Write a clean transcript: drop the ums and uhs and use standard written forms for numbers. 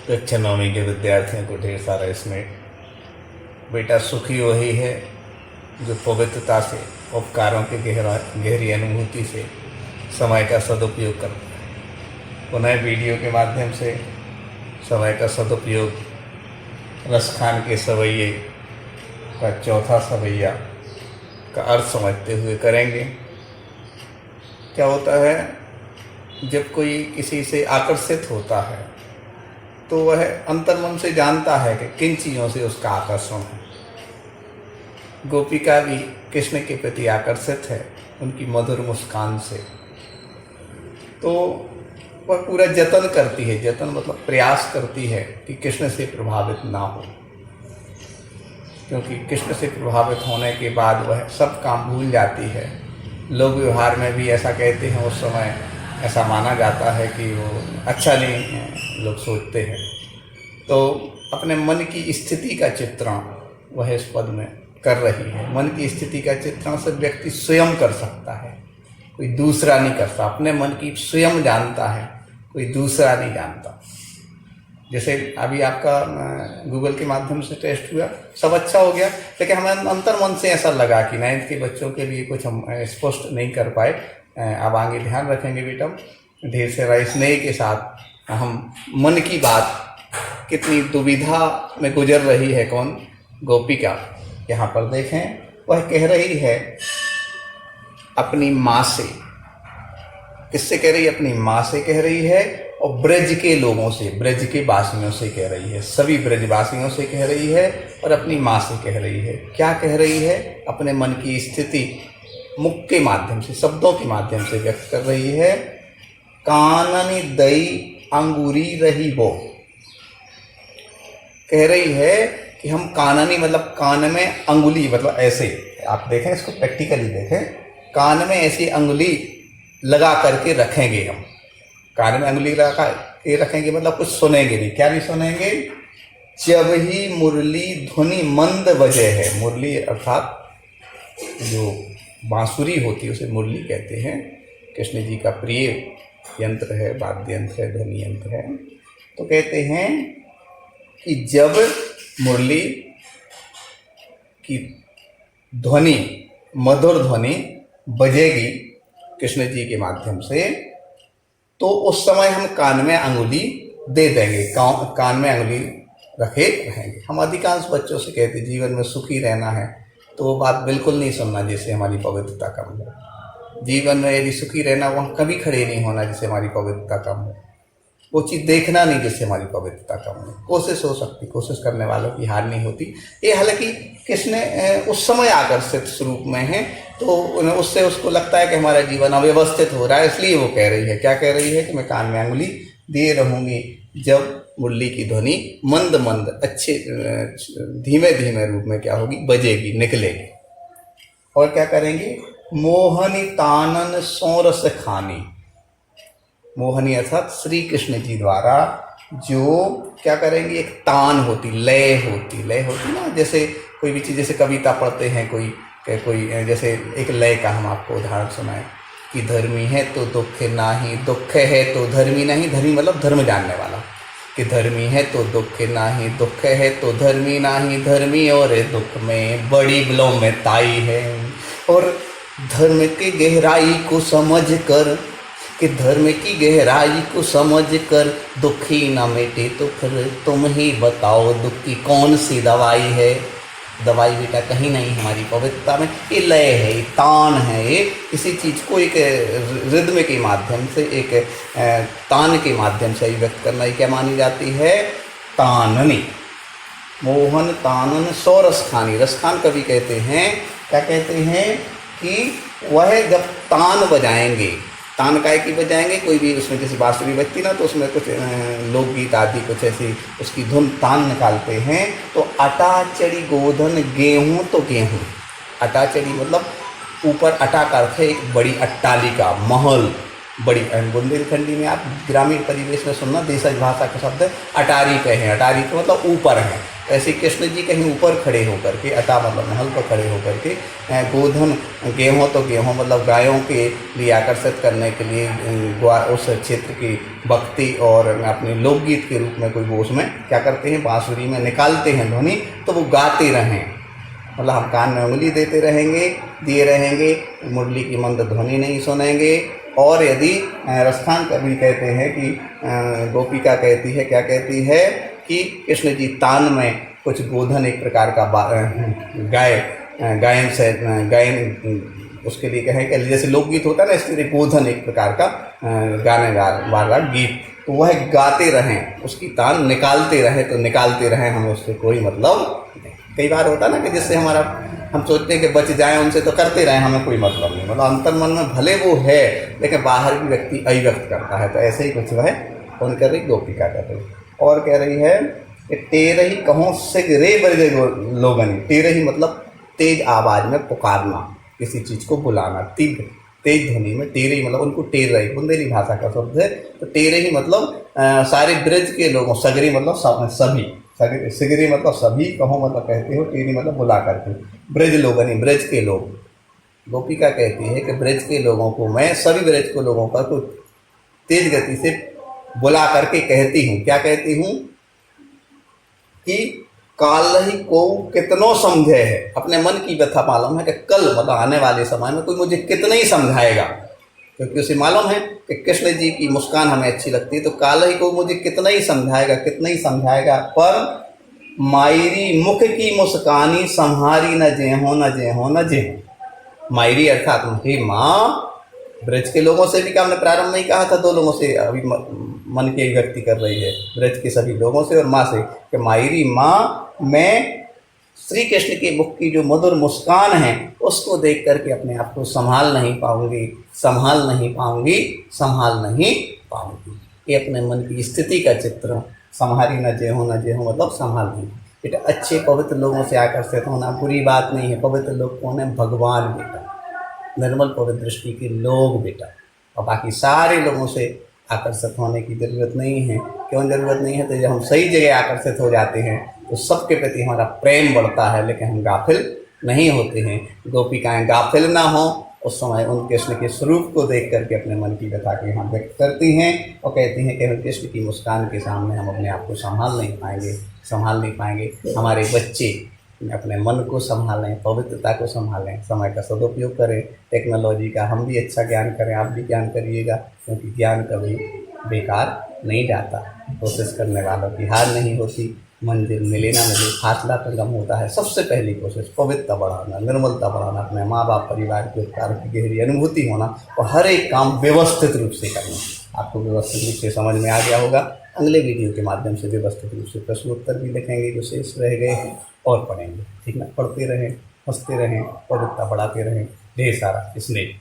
कक्षा 9वीं के विद्यार्थियों को ढेर सारा इसमें। बेटा सुखी वही है जो पवित्रता से, उपकारों की गहरी अनुभूति से समय का सदुपयोग करता है। पुनः वीडियो के माध्यम से समय का सदुपयोग रसखान के सवैये का चौथा सवैया का अर्थ समझते हुए करेंगे। क्या होता है, जब कोई किसी से आकर्षित होता है तो वह अंतर्मन से जानता है कि किन चीज़ों से उसका आकर्षण है। गोपिका भी कृष्ण के प्रति आकर्षित है उनकी मधुर मुस्कान से, तो वह पूरा जतन करती है, जतन मतलब प्रयास करती है कि कृष्ण से प्रभावित ना हो, क्योंकि कृष्ण से प्रभावित होने के बाद वह सब काम भूल जाती है। लोग व्यवहार में भी ऐसा कहते हैं, उस समय ऐसा माना जाता है कि वो अच्छा नहीं लोग सोचते हैं। तो अपने मन की स्थिति का चित्रण वह इस पद में कर रही है। मन की स्थिति का चित्रण सिर्फ व्यक्ति स्वयं कर सकता है, कोई दूसरा नहीं कर सकता। अपने मन की स्वयं जानता है, कोई दूसरा नहीं जानता। जैसे अभी आपका गूगल के माध्यम से टेस्ट हुआ, सब अच्छा हो गया, लेकिन हमें अंतर मन से ऐसा लगा कि 9th के बच्चों के लिए कुछ हम स्पष्ट नहीं कर पाए। अब आगे ध्यान रखेंगे बेटा, ढेर सारा स्नेह के साथ हम मन की बात, कितनी दुविधा में गुजर रही है कौन, गोपिका। यहाँ पर देखें, वह कह रही है अपनी माँ से। किससे कह रही है? अपनी माँ से कह रही है, और ब्रज के लोगों से, ब्रज के वासियों से कह रही है, सभी ब्रजवासियों से कह रही है और अपनी माँ से कह रही है। क्या कह रही है? अपने मन की स्थिति मुख के माध्यम से, शब्दों के माध्यम से व्यक्त कर रही है। काननी दई अंगूरी रही वो, कह रही है कि हम काननी मतलब कान में अंगुली, मतलब ऐसे, आप देखें इसको प्रैक्टिकली देखें, कान में ऐसी अंगुली लगा करके रखेंगे। हम कान में अंगुली लगा के रखेंगे मतलब कुछ सुनेंगे नहीं। क्या नहीं सुनेंगे? जब ही मुरली ध्वनि मंद बजे है। मुरली अर्थात जो बांसुरी होती है उसे मुरली कहते हैं। कृष्ण जी का प्रिय यंत्र है, वाद्य यंत्र है, ध्वनि यंत्र है। तो कहते हैं कि जब मुरली की ध्वनि, मधुर ध्वनि बजेगी कृष्ण जी के माध्यम से, तो उस समय हम कान में अंगुली दे देंगे, कान में अंगुली रखे रहेंगे। हम अधिकांश बच्चों से कहते जीवन में सुखी रहना है, तो वो बात बिल्कुल नहीं सुनना जिससे हमारी पवित्रता कम हो। जीवन में यदि सुखी रहना, वहाँ कभी खड़े नहीं होना जिससे हमारी पवित्रता कम हो। वो चीज़ देखना नहीं जिससे हमारी पवित्रता कम हो। कोशिश हो सकती, कोशिश करने वालों की हार नहीं होती। ये हालांकि कृष्ण उस समय आकर्षित स्वरूप में है, तो उससे उसको लगता है कि हमारा जीवन अव्यवस्थित हो रहा है, इसलिए वो कह रही है। क्या कह रही है? कि मैं कान में अंगुली दिए रहूँगी जब मुरली की ध्वनि मंद मंद, अच्छे धीमे धीमे रूप में क्या होगी? बजेगी, निकलेगी। और क्या करेंगे? मोहनी तानन सोरस खानी। मोहनी अर्थात श्री कृष्ण जी द्वारा जो क्या करेंगे? एक तान होती, लय होती ना, जैसे कोई भी चीज़, जैसे कविता पढ़ते हैं कोई जैसे एक लय का हम आपको उदाहरण सुनाएं कि धर्मी है तो दुख नाही, दुख है तो धर्मी नहीं। धर्मी मतलब धर्म जानने वाला। कि धर्मी है तो दुख नाही, दुख है तो धर्मी नाही, धर्मी और दुख में बड़ी विलंबताई है। और धर्म की गहराई को समझ कर, कि धर्म की गहराई को समझ कर दुखी ना मिटे तो फिर तुम ही बताओ दुख की कौन सी दवाई है। दवाई बेटा कहीं नहीं हमारी पवित्रता में। ये लय है, ये तान है, ये किसी चीज़ को एक रिद्म के माध्यम से, एक तान के माध्यम से व्यक्त करना, ये क्या मानी जाती है? ताननी। मोहन तानन सौ रसखानी। रसखान कवि कहते हैं, क्या कहते हैं? कि वह जब तान बजाएंगे, तान काय की बजाएंगे, कोई भी उसमें जैसे बांसुरी बजती ना, तो उसमें कुछ लोकगीत आदि कुछ ऐसी उसकी धुन तान निकालते हैं। तो अटा चढ़ी गोधन गेहूँ तो गेहूँ। अटा चढ़ी मतलब ऊपर, अटा का अर्थ है एक बड़ी अट्टालिका, महल, बड़ी। बुंदेलखंडी में आप ग्रामीण परिवेश में सुनना, देशज भाषा का शब्द है अटारी पे है। अटारी का मतलब ऊपर है। ऐसे कृष्ण जी कहीं ऊपर खड़े होकर के, अता मतलब महल पर खड़े होकर के गोधन, गेहूँ तो गेहूँ मतलब गायों के लिए आकर्षित करने के लिए उस क्षेत्र की भक्ति और अपने लोकगीत के रूप में कोई वो उसमें क्या करते हैं, बांसुरी में निकालते हैं ध्वनि, तो वो गाते रहें, मतलब हम कान में उंगली देते रहेंगे, दिए रहेंगे, मुरली की मंद ध्वनि नहीं सुनेंगे। और यदि रसखान कवि कहते हैं कि गोपिका कहती है, क्या कहती है कि कृष्ण जी तान में कुछ गोधन एक प्रकार का गायन उसके लिए कहें कि जैसे लोकगीत होता है ना, इसके लिए गोधन एक प्रकार का गाने वाला गीत, तो वह गाते रहें, उसकी तान निकालते रहें, तो निकालते रहें, हमें उससे कोई मतलब नहीं। कई बार होता ना कि जिससे हमारा हम सोचते हैं कि बच जाएं उनसे, तो करते रहें, हमें कोई मतलब नहीं, मतलब अंतर मन में भले वो है लेकिन बाहर भी व्यक्ति अभिव्यक्त करता है। तो ऐसे ही कुछ वह कौन कर रही, गोपिका कर रही। और कह रही है कि टेर ही कहों सिग रे बरजे लोगनी, टेर ही मतलब तेज आवाज़ में पुकारना, किसी चीज़ को बुलाना, तीव्र तेज ध्वनि में, टेरे ही मतलब उनको टेर रही, बुंदेली भाषा का शब्द है। तो टेरे ही मतलब सारे ब्रज के लोगों, सगरी मतलब सभी, सिगरी मतलब सभी, कहो मतलब कहते हो, टेरी मतलब बुला करके, ब्रज लोगनी ब्रज के लोग। गोपिका कहती है कि ब्रज के लोगों को मैं, सभी ब्रज के लोगों का को तेज गति से बुला करके कहती हूँ, क्या कहती हूँ कि काल ही को कितनों समझे है, अपने मन की व्यथा मालूम है कि कल मतलब आने वाले समय में कोई मुझे कितना ही समझाएगा, क्योंकि उसे मालूम है कि कृष्ण जी की मुस्कान हमें अच्छी लगती है, तो काल ही को मुझे कितना ही समझाएगा, कितना ही समझाएगा, पर मायरी मुख की मुस्कानी संहारी न जेहो न जेहो न जेहो। मायरी अर्थात हे माँ, ब्रज के लोगों से भी क्या हमने प्रारंभ में ही कहा था, दो लोगों से अभी मन की व्यक्ति कर रही है, ब्रज के सभी लोगों से और माँ से, कि मायरी माँ, मैं श्री कृष्ण के मुख की जो मधुर मुस्कान है उसको देख करके अपने आप को संभाल नहीं पाऊंगी, संभाल नहीं पाऊंगी, संभाल नहीं पाऊंगी। ये अपने मन की स्थिति का चित्र, संहारी न जेहो मतलब संभाल नहीं। बेटा अच्छे पवित्र लोगों से आकर्षित होना बुरी बात नहीं है। पवित्र लोग कौन है? भगवान बेटा, निर्मल पवित्र दृष्टि के लोग बेटा, और बाकी सारे लोगों से आकर्षित होने की ज़रूरत नहीं है। क्यों ज़रूरत नहीं है? तो जब हम सही जगह आकर्षित हो जाते हैं तो सबके प्रति हमारा प्रेम बढ़ता है, लेकिन हम गाफिल नहीं होते हैं। गोपिकाएँ गाफिल ना हों, उस समय उन कृष्ण के स्वरूप को देख करके अपने मन की व्यथा के यहाँ व्यक्त करती हैं और कहती हैं कि हम कृष्ण की मुस्कान के सामने हम अपने आप को संभाल नहीं पाएंगे। हमारे बच्चे अपने मन को संभालें, पवित्रता को संभालें, समय का सदुपयोग करें, टेक्नोलॉजी का हम भी अच्छा ज्ञान करें, आप भी ज्ञान करिएगा, क्योंकि ज्ञान कभी बेकार नहीं जाता। कोशिश करने वालों की हार नहीं होती। मंजिल मिले ना मिले, फासला तो कम होता है। सबसे पहली कोशिश पवित्रता बढ़ाना, निर्मलता बढ़ाना, अपने माँ बाप परिवार के उपकार की गहरी अनुभूति होना और हर एक काम व्यवस्थित रूप से करना। आपको व्यवस्थित रूप से समझ में आ गया होगा। अगले वीडियो के माध्यम से व्यवस्थित रूप से प्रश्न उत्तर भी लिखेंगे जो शेष रह गए हैं और पढ़ेंगे। ठीक ना? पढ़ते रहें, हंसते रहें, पवित्रता बढ़ाते रहें। ढेर सारा स्नेह।